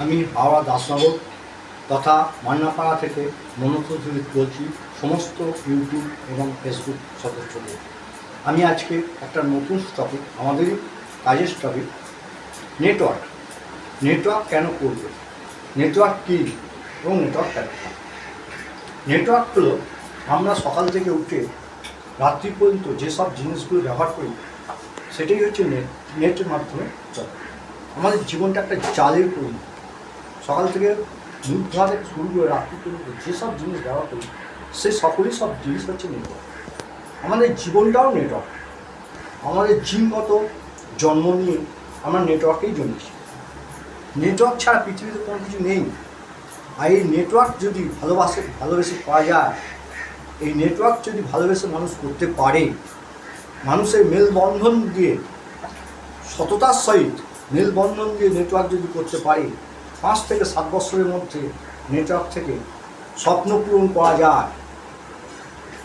আমি হাওড়া দাসনগর তথা মান্নাপাড়া থেকে মনোজ বলছি সমস্ত ইউটিউব এবং ফেসবুক সদস্যদের। আমি আজকে একটা নতুন টপিক, আমাদেরই কাজের টপিক, নেটওয়ার্ক। নেটওয়ার্ক কেন করবে, নেটওয়ার্ক কী এবং নেটওয়ার্ক কেন? নেটওয়ার্ক হলো আমরা সকাল থেকে উঠে রাত্রি পর্যন্ত যেসব জিনিসগুলো ব্যবহার করি সেটাই হচ্ছে নেটের মাধ্যমে চলে। আমাদের জীবনটা একটা জালের পরিণত। সকাল থেকে মুখ ধোয়া থেকে শুরু করে রাত্রি পর্যন্ত যেসব জিনিস ব্যবহার করি সে সকলেই সব জিনিস হচ্ছে নেটওয়ার্ক। আমাদের জীবনটাও নেটওয়ার্ক। আমাদের জিনগত জন্ম নিয়ে আমরা নেটওয়ার্কেই জন্মেছি। নেটওয়ার্ক ছাড়া পৃথিবীতে কোনো কিছু নেই। আর এই নেটওয়ার্ক যদি ভালোবেসে পাওয়া যায়, এই নেটওয়ার্ক যদি ভালোবেসে মানুষ করতে পারে, মানুষের মেলবন্ধন দিয়ে, সততার সহিত মেলবন্ধন দিয়ে নেটওয়ার্ক যদি করতে পারে, 5 থেকে 7 বছরের মধ্যে নেটওয়ার্ক থেকে স্বপ্ন পূরণ করা যায়।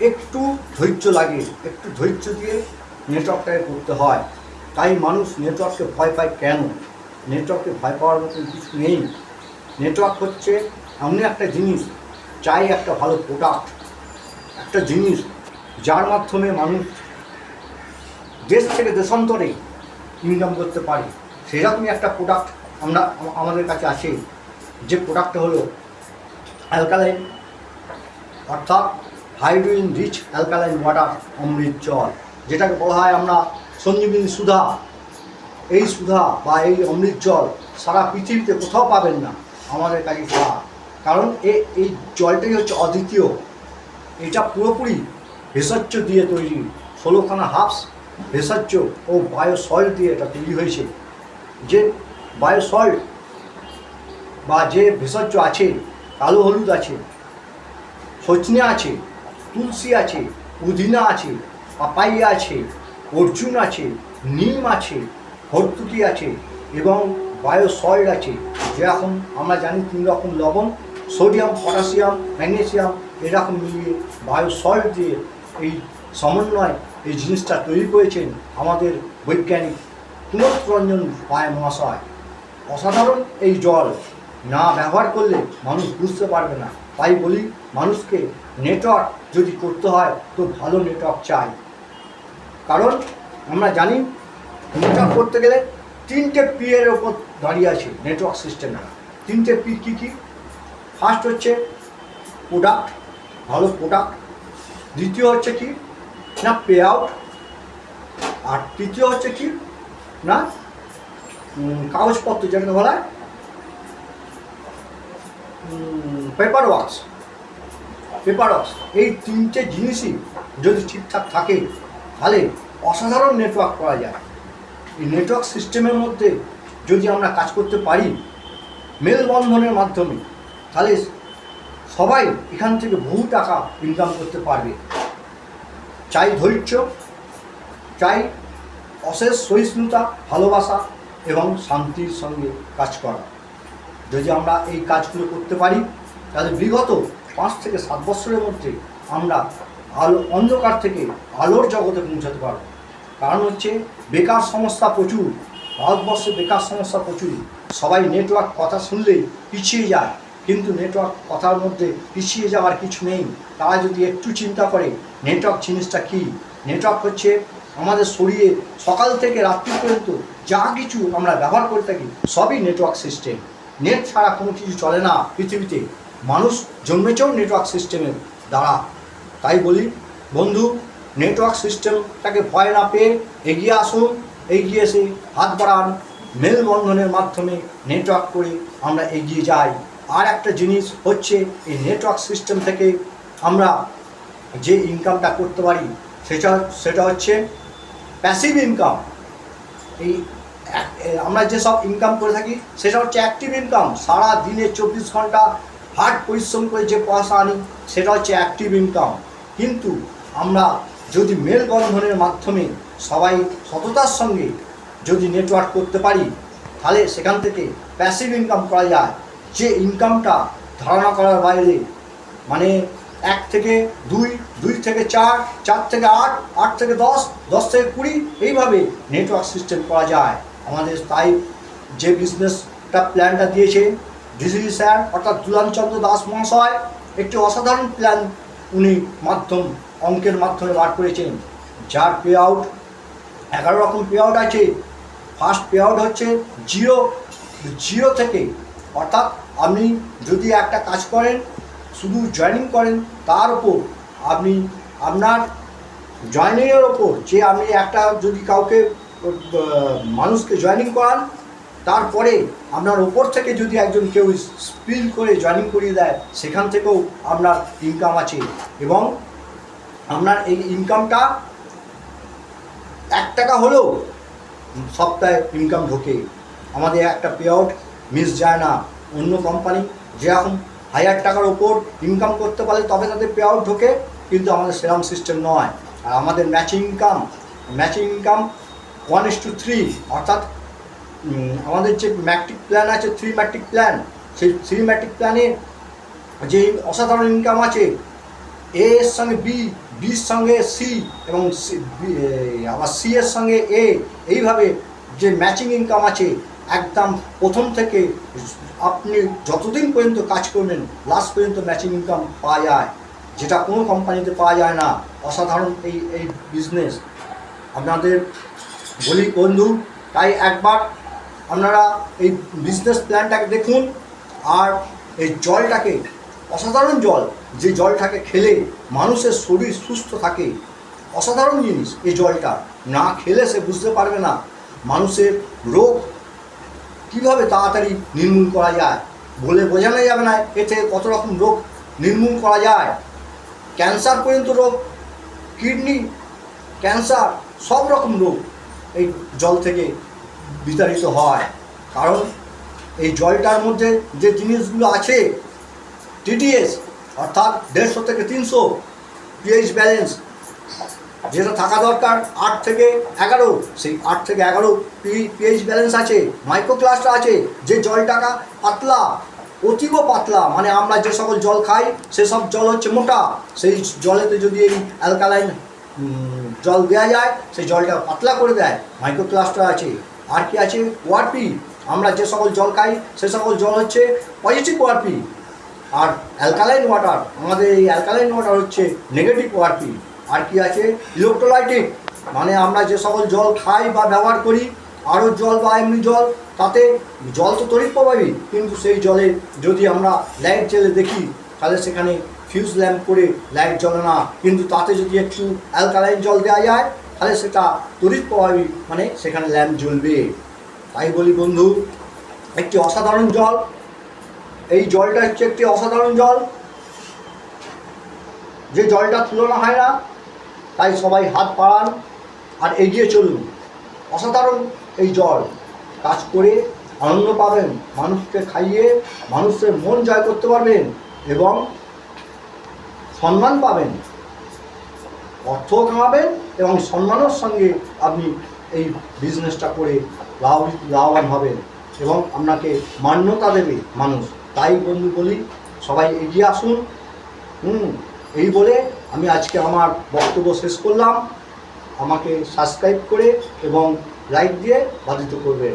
একটু ধৈর্য লাগে, একটু ধৈর্য দিয়ে নেটওয়ার্কটাকে করতে হয়। তাই মানুষ নেটওয়ার্ককে ভয় পায় কেন? নেটওয়ার্ককে ভয় পাওয়ার মতো কিছু নেই। নেটওয়ার্ক হচ্ছে এমন একটা জিনিস, চাই একটা ভালো প্রোডাক্ট, একটা জিনিস যার মাধ্যমে মানুষ দেশ থেকে দেশান্তরে ইনকাম করতে পারে। সেরকমই একটা প্রোডাক্ট আমাদের কাছে আছে, যে প্রোডাক্টটা হলো অ্যালকালাইন, অর্থাৎ হাইড্রোজেন রিচ অ্যালকালাইন ওয়াটার, অমৃত জল, যেটাকে বলা হয় আমরা সঞ্জীবনী সুধা। এই সুধা বা এই অমৃত জল সারা পৃথিবীতে কোথাও পাবেন না, আমাদের কাছে পাওয়া। কারণ এই জলটাই হচ্ছে অদ্বিতীয়। এটা পুরোপুরি ভেষজ দিয়ে তৈরি, 16খানা হার্বস, ভেষজ ও বায়োসয়েল দিয়ে এটা তৈরি হয়েছে। যে বায়োসয়েল বা যে ভেষজ আছে, কালো হলুদ আছে, সজনে আছে, তুলসী আছে, পুদিনা আছে, পাপাইয়া আছে, অর্জুন আছে, নিম আছে, হরতুকি আছে এবং বায়োসয়েল আছে। যেরকম আমরা জানি 3 রকম লবণ, সোডিয়াম, পটাশিয়াম, ম্যাগনেসিয়াম, এরকম মিলিয়ে বায়োসয়েল দিয়ে এই সমন্বয় এই জিনিসটা তৈরি করেছেন আমাদের বৈজ্ঞানিক পুনঃরঞ্জন রায় মহাশয়। অসাধারণ এই জল, না ব্যবহার করলে মানুষ বুঝতে পারবে না। তাই বলি, মানুষকে নেটওয়ার্ক যদি করতে হয় তো ভালো নেটওয়ার্ক চাই। কারণ আমরা জানি নেটওয়ার্ক করতে গেলে 3টে পি এর ওপর দাঁড়িয়ে আছে নেটওয়ার্ক সিস্টেমটা। 3টে পি কী কী? ফার্স্ট হচ্ছে প্রোডাক্ট, ভালো প্রোডাক্ট। দ্বিতীয় হচ্ছে কি না পে আউট। আর তৃতীয় হচ্ছে কি না কাগজপত্র, যেটাকে বলা হয় পেপার ওয়ার্কস। এই 3টে জিনিসই যদি ঠিকঠাক থাকে তাহলে অসাধারণ নেটওয়ার্ক করা যায়। এই নেটওয়ার্ক সিস্টেমের মধ্যে যদি আমরা কাজ করতে পারি মেলবন্ধনের মাধ্যমে, তাহলে সবাই এখান থেকে বহু টাকা ইনকাম করতে পারবে। চাই ধৈর্য, চাই অশেষ সহিষ্ণুতা, ভালোবাসা এবং শান্তির সঙ্গে কাজ করা। যদি আমরা এই কাজগুলো করতে পারি তাহলে বিগত 5 থেকে 7 বছরের মধ্যে আমরা অন্ধকার থেকে আলোর জগতে পৌঁছাতে পারব। কারণ হচ্ছে বেকার সমস্যা প্রচুর, ভারতবর্ষে বেকার সমস্যা প্রচুর। সবাই নেটওয়ার্ক কথা শুনলেই পিছিয়ে যায়, কিন্তু নেটওয়ার্ক কথার মধ্যে পিছিয়ে যাওয়ার কিছু নেই। তারা যদি একটু চিন্তা করে নেটওয়ার্ক জিনিসটা কী। নেটওয়ার্ক হচ্ছে আমাদের শরীরে সকাল থেকে রাত্রি পর্যন্ত যা কিছু আমরা ব্যবহার করে থাকি সবই নেটওয়ার্ক সিস্টেম। নেট ছাড়া কোনো কিছু চলে না পৃথিবীতে। মানুষ জন্মেছেও নেটওয়ার্ক সিস্টেমের দ্বারা। তাই বলি বন্ধু, নেটওয়ার্ক সিস্টেমটাকে ভয় না পেয়ে এগিয়ে আসুন, এগিয়ে এসে হাত বাড়ান। মেলবন্ধনের মাধ্যমে নেটওয়ার্ক করে আমরা এগিয়ে যাই। আর একটা জিনিস হচ্ছে এই নেটওয়ার্ক সিস্টেম থেকে আমরা যে ইনকামটা করতে পারি সেটা হচ্ছে প্যাসিভ ইনকাম। এই আমরা যেসব ইনকাম করে থাকি সেটা হচ্ছে অ্যাক্টিভ ইনকাম। সারা দিনে 24 ঘন্টা হার্ড পরিশ্রম করে যে পয়সা আনি সেটা হচ্ছে অ্যাক্টিভ ইনকাম। কিন্তু আমরা যদি মেলবন্ধনের মাধ্যমে সবাই সততার সঙ্গে যদি নেটওয়ার্ক করতে পারি তাহলে সেখান থেকে প্যাসিভ ইনকাম করা যায়। যে ইনকামটা ধারণা করার বাইরে, মানে 1 থেকে 2, 2 থেকে 4, 4 থেকে 8, 8 থেকে 10, 10 থেকে 20, এইভাবে নেটওয়ার্ক সিস্টেম করা যায় আমাদের। তাই যে বিজনেস প্ল্যানটা দিয়েছেন ডিসি স্যার অর্থাৎ দুলালচন্দ্র দাস মহাশয়। একটি অসাধারণ প্ল্যান উনি অঙ্কের মাধ্যমে বার করেছেন, যার পে আউট 11 রকম পে আউট আছে। ফার্স্ট পে আউট হচ্ছে জিরো থেকে, অর্থাৎ আপনি যদি একটা কাজ করেন, শুধু জয়েনিং করেন, তার উপর আপনি আপনার জয়েনিংয়ের ওপর যে আপনি একটা যদি কাউকে মানুষকে জয়েনিং করান, তারপরে আপনার ওপর থেকে যদি একজন কেউ স্পিল করে জয়েনিং করিয়ে দেয়, সেখান থেকেও আপনার ইনকাম আছে। এবং আপনার এই ইনকামটা 1 টাকা হলেও সপ্তাহে ইনকাম ঢোকে। আমাদের একটা পে আউট মিস যায় না। অন্য কোম্পানি যেরকম 1000 টাকার ওপর ইনকাম করতে পারলে তবে তাদের পে আউট ঢোকে, কিন্তু আমাদের সেরকম সিস্টেম নয়। আর আমাদের ম্যাচিং ইনকাম 1:3, অর্থাৎ আমাদের যে ম্যাট্রিক প্ল্যান আছে, 3 ম্যাট্রিক প্ল্যান, সেই 3 ম্যাট্রিক প্ল্যানে যে অসাধারণ ইনকাম আছে, এ এর সঙ্গে বি, বির সঙ্গে সি এবং আবার সি এর সঙ্গে এ, এইভাবে যে ম্যাচিং ইনকাম আছে, একদম প্রথম থেকে আপনি যতদিন পর্যন্ত কাজ করবেন লাস্ট পর্যন্ত ম্যাচিং ইনকাম পাওয়া যায়, যেটা কোনো কোম্পানিতে পাওয়া যায় না। অসাধারণ এই বিজনেস। আপনাদের বলি বন্ধু, তাই একবার আপনারা এই বিজনেস প্ল্যানটাকে দেখুন। আর এই জলটাকে, অসাধারণ জল, যে জলটাকে খেলে মানুষের শরীর সুস্থ থাকে, অসাধারণ জিনিস। এই জলটা না খেলে সে বুঝতে পারবে না মানুষের রোগ কীভাবে তাড়াতাড়ি নির্মূল করা যায়, বলে বোঝানো যাবে না এতে কত রকম রোগ নির্মূল করা যায়। ক্যান্সার পর্যন্ত রোগ, কিডনি ক্যান্সার, সব রকম রোগ এই জল থেকে বিতাড়িত হয়। কারণ এই জলটার মধ্যে যে জিনিসগুলো আছে, টিটিএস অর্থাৎ 150 থেকে 300, পিএইচ ব্যালেন্স যেটা থাকা দরকার 8 থেকে 11, সেই 8 থেকে 11 পিএইচ ব্যালেন্স আছে। মাইক্রোক্লাস্টার আছে, যে জলটাকা পাতলা, অতীব পাতলা, মানে আমরা যে সকল জল খাই সেসব জল হচ্ছে মোটা, সেই জলেতে যদি এই অ্যালকালাইন জল দেওয়া যায়, সেই জলটা পাতলা করে দেয়। মাইক্রোক্লাস্টার আছে। আর কি আছে? ওআরপি। আমরা যে সকল জল খাই সে সকল জল হচ্ছে পজিটিভ ওআরপি। আর অ্যালকালাইন ওয়াটার, আমাদের এই অ্যালকালাইন ওয়াটার হচ্ছে নেগেটিভ ওআরপি। আর কি আছে? ইলেকট্রোলাইটিক, মানে আমরা যে সকল জল খাই বা ব্যবহার করি, আরও জল বা এমনি জল, তাতে জল তো তড়িৎ প্রবাহী, কিন্তু সেই জলে যদি আমরা লাইট জ্বেলে দেখি তাহলে সেখানে ফিউজ ল্যাম্প করে লাইট জ্বলে না, কিন্তু তাতে যদি একটু অ্যালকালাইন জল দেওয়া যায় তাহলে সেটা তড়িৎ প্রবাহী, মানে সেখানে ল্যাম্প জ্বলবে। তাই বলি বন্ধু, একটি অসাধারণ জল, এই জলটা হচ্ছে একটি অসাধারণ জল, যে জলটা তুলনা হয় না। তাই সবাই হাত বাড়ান আর এগিয়ে চলুন। অসাধারণ এই জল, কাজ করে আনন্দ পাবেন, মানুষকে খাইয়ে মানুষের মন জয় করতে পারবেন এবং সম্মান পাবেন, অর্থও কামাবেন এবং সম্মানের সঙ্গে আপনি এই বিজনেসটা করে লাভবান হবেন এবং আপনাকে মান্যতা দেবে মানুষ। তাই বন্ধু বলি, সবাই এগিয়ে আসুন। এই বলে আমি আজকে আমার বক্তব্য শেষ করলাম। আমাকে সাবস্ক্রাইব করে এবং লাইক দিয়ে বাধিত করবেন।